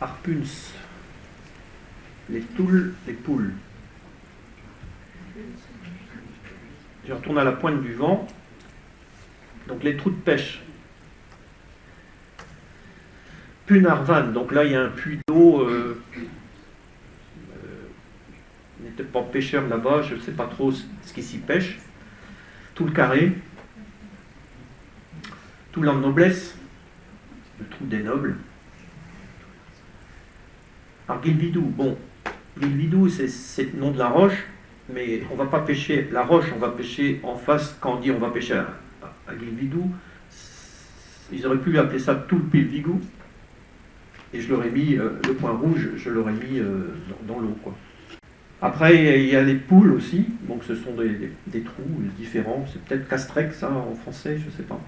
Harpunce. Les toules, les poules. Je retourne à la pointe du vent. Donc les trous de pêche. Punarvan, donc là il y a un puits d'eau. Il n'était pas pêcheur là-bas, je ne sais pas trop ce qui s'y pêche. Tout le carré. Tout l'an de noblesse. Le trou des nobles. Alors Guilvidou, bon, Guilvidou c'est le nom de la roche, mais on ne va pas pêcher la roche, on va pêcher en face. Quand on dit on va pêcher à Guilvidou, ils auraient pu appeler ça tout le Pilvigou, et je leur ai mis le point rouge, je l'aurais mis dans l'eau, quoi. Après il y a les poules aussi, donc ce sont des trous différents, c'est peut-être castrec ça en français, je ne sais pas.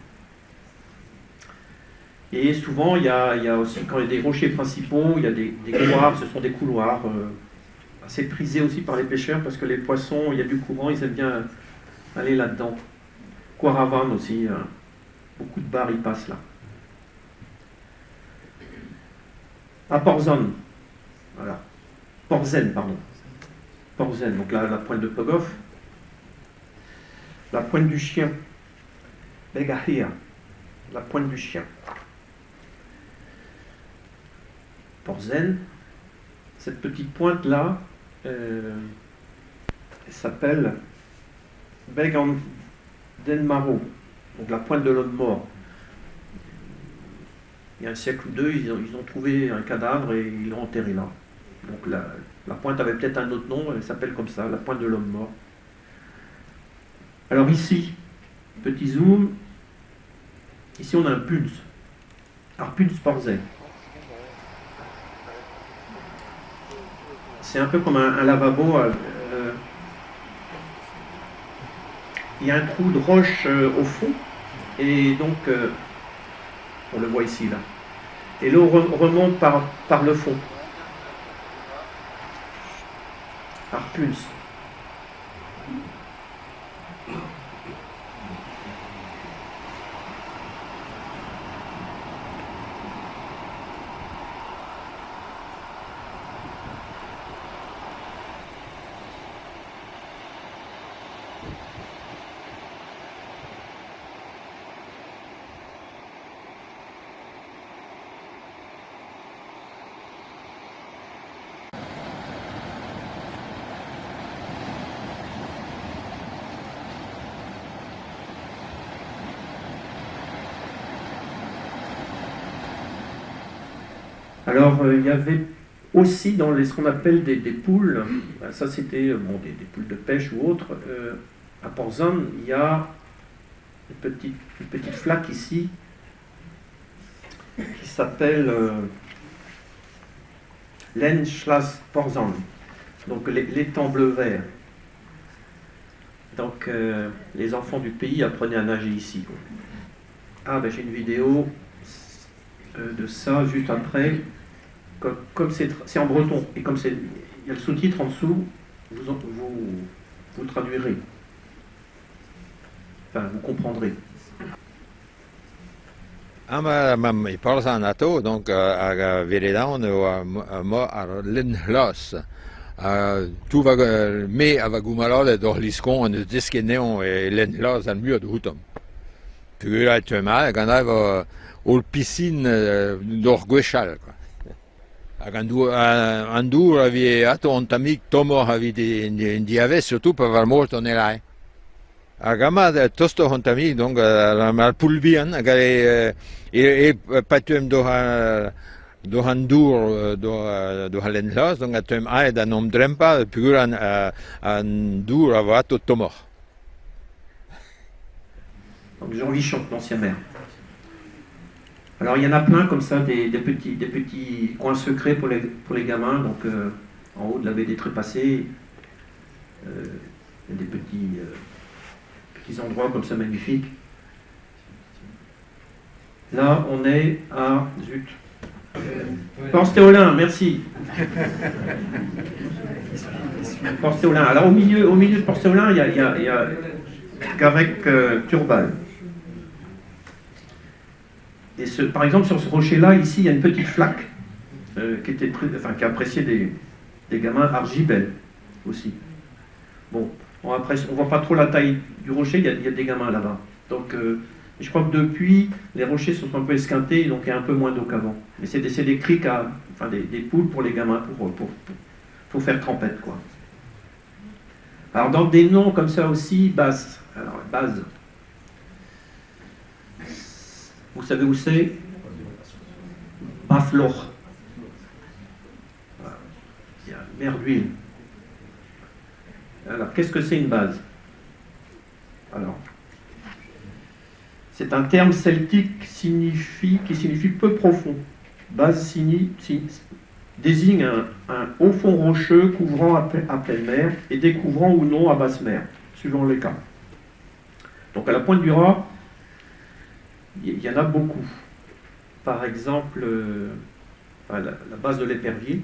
Et souvent, il y a aussi, quand il y a des rochers principaux, il y a des couloirs, ce sont des couloirs assez prisés aussi par les pêcheurs, parce que les poissons, il y a du courant, ils aiment bien aller là-dedans. Quaravan aussi, beaucoup de bars y passent là. À Porzon, voilà. Porzen, pardon. Porzen, donc là, la pointe de Pogov. La pointe du chien. Begahia, la pointe du chien. Porzen, cette petite pointe là, elle s'appelle Began Denmaro, donc la pointe de l'homme mort. Il y a un siècle ou deux, ils ont trouvé un cadavre et ils l'ont enterré là. Donc la pointe avait peut-être un autre nom, elle s'appelle comme ça, la pointe de l'homme mort. Alors ici, petit zoom, ici on a un punce, Harpunce Porzen. C'est un peu comme un lavabo. Il y a un trou de roche au fond, et donc, on le voit ici, là. Et l'eau remonte par le fond. Harpunce. Alors, il y avait aussi dans ce qu'on appelle des poules, ça c'était des poules de pêche ou autres. À Porzon, il y a une petite flaque ici qui s'appelle l'Enschlas Porzon, donc l'étang bleu-vert. Donc, les enfants du pays apprenaient à nager ici, quoi. Ah, ben j'ai une vidéo de ça juste après. Comme c'est en breton et comme il y a le sous-titre en dessous, vous traduirez. Enfin, vous comprendrez. I Porzon ato, donc a veredaon mo ar Lindhlas. Tu va me ava gumalade do liskon an diskeneon e Lindhlas an mur hutom. Puis là tu mal quand ava ol piscine d'or gwechal. An dour avi ato an tamik tomor avi diave surtout per var mort on elai. Agama tosto an tamik donc mal pulbian agare e patum do han dour do Lindhlas donc atum aed an om drempa puis an dour avato tomor. Donc Jean Vichon, l'ancien maire. Alors il y en a plein comme ça, des petits coins secrets pour les gamins. Donc en haut de la baie des Trépassés, il y a des petits endroits comme ça magnifiques. Là on est à zut. Porce-Théolin, merci. Porce-Théolin. Alors au milieu de Porce-Théolin, il y a Garec Turbal. Et par exemple, sur ce rocher-là, ici, il y a une petite flaque. qui appréciait des gamins argibels aussi. Bon, on voit pas trop la taille du rocher, il y a des gamins là-bas. Donc, je crois que depuis, les rochers sont un peu esquintés, donc il y a un peu moins d'eau qu'avant. Mais c'est des criques, des poules pour les gamins, pour faire trempette, quoi. Alors, dans des noms comme ça aussi, base. Alors, base. Vous savez où c'est? Baflor. Voilà. Il y a une mer d'huile. Alors, qu'est-ce que c'est une base? Alors, c'est un terme celtique qui signifie peu profond. Base désigne un haut fond rocheux couvrant à pleine mer et découvrant ou non à basse mer, suivant les cas. Donc à la Pointe du Raz, il y en a beaucoup. Par exemple, la base de l'Épervier,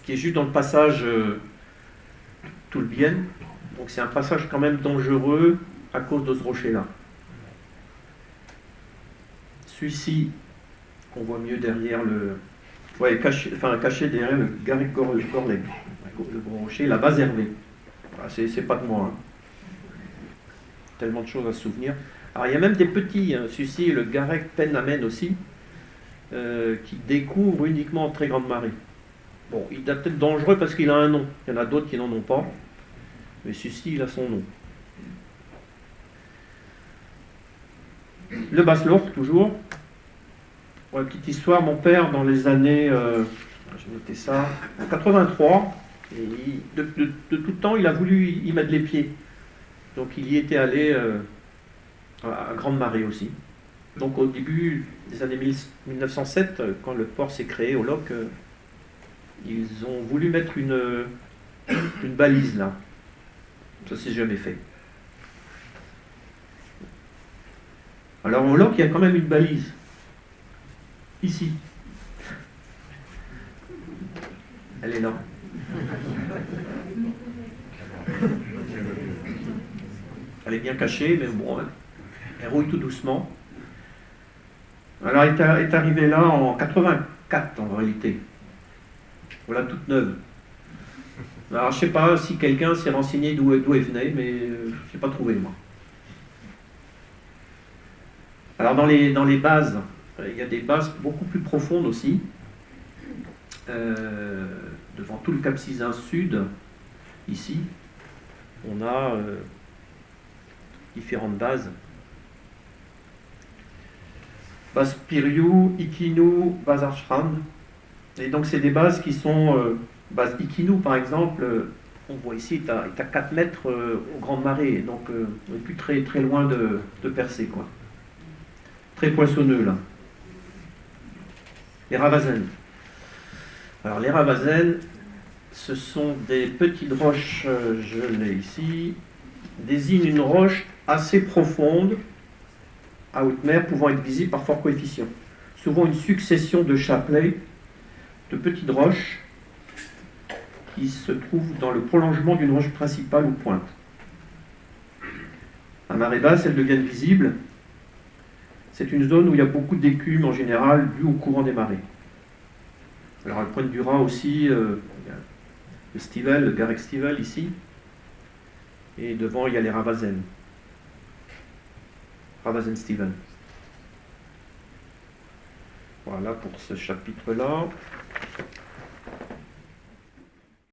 qui est juste dans le passage Toulbienne. Donc c'est un passage quand même dangereux à cause de ce rocher-là. Celui-ci, qu'on voit mieux derrière caché derrière le Garrigue Gorleg, le gros rocher, la base Hervé. Voilà, c'est pas de moi. Hein. Tellement de choses à se souvenir. Alors il y a même des petits, celui-ci, le Garrigue Pennamen aussi, qui découvre uniquement en très grande marée. Bon, il est peut-être dangereux parce qu'il a un nom. Il y en a d'autres qui n'en ont pas. Mais celui-ci, il a son nom. Le Basloch, toujours. Pour la petite histoire, mon père, dans les années, j'ai noté ça, en 83, et de tout temps, il a voulu y mettre les pieds. Donc il y était allé à grande marée aussi. Donc au début des années 1907, quand le port s'est créé au Loc, ils ont voulu mettre une balise là. Ça s'est jamais fait. Alors au Loc, il y a quand même une balise. Ici. Elle est là. Elle est bien cachée, mais bon, elle rouille tout doucement. Alors elle est arrivée là en 84 en réalité. Voilà, toute neuve. Alors je ne sais pas si quelqu'un s'est renseigné d'où elle venait, mais je n'ai pas trouvé moi. Alors dans les bases, il y a des bases beaucoup plus profondes aussi. Devant tout le Cap Sizun Sud, ici, on a différentes bases. Base Piriou, Ikinu, base Archram. Et donc c'est des bases qui sont... base Ikinu par exemple, on voit ici, il est à 4 mètres aux grandes marées. Donc on n'est plus très, très loin de percer, quoi. Très poissonneux là. Les Ravazennes. Alors les Ravazennes, ce sont des petites roches, je l'ai ici, désignent une roche assez profonde, à haute mer, pouvant être visible par fort coefficient. Souvent une succession de chapelets, de petites roches, qui se trouvent dans le prolongement d'une roche principale ou pointe. À marée basse, elles deviennent visibles. C'est une zone où il y a beaucoup d'écume en général, dû au courant des marées. Alors à la Pointe du Raz aussi, il y a le Stivel, le Garrigue Stivel ici, et devant il y a les Ravazennes. Ravazen Stivel. Voilà pour ce chapitre-là.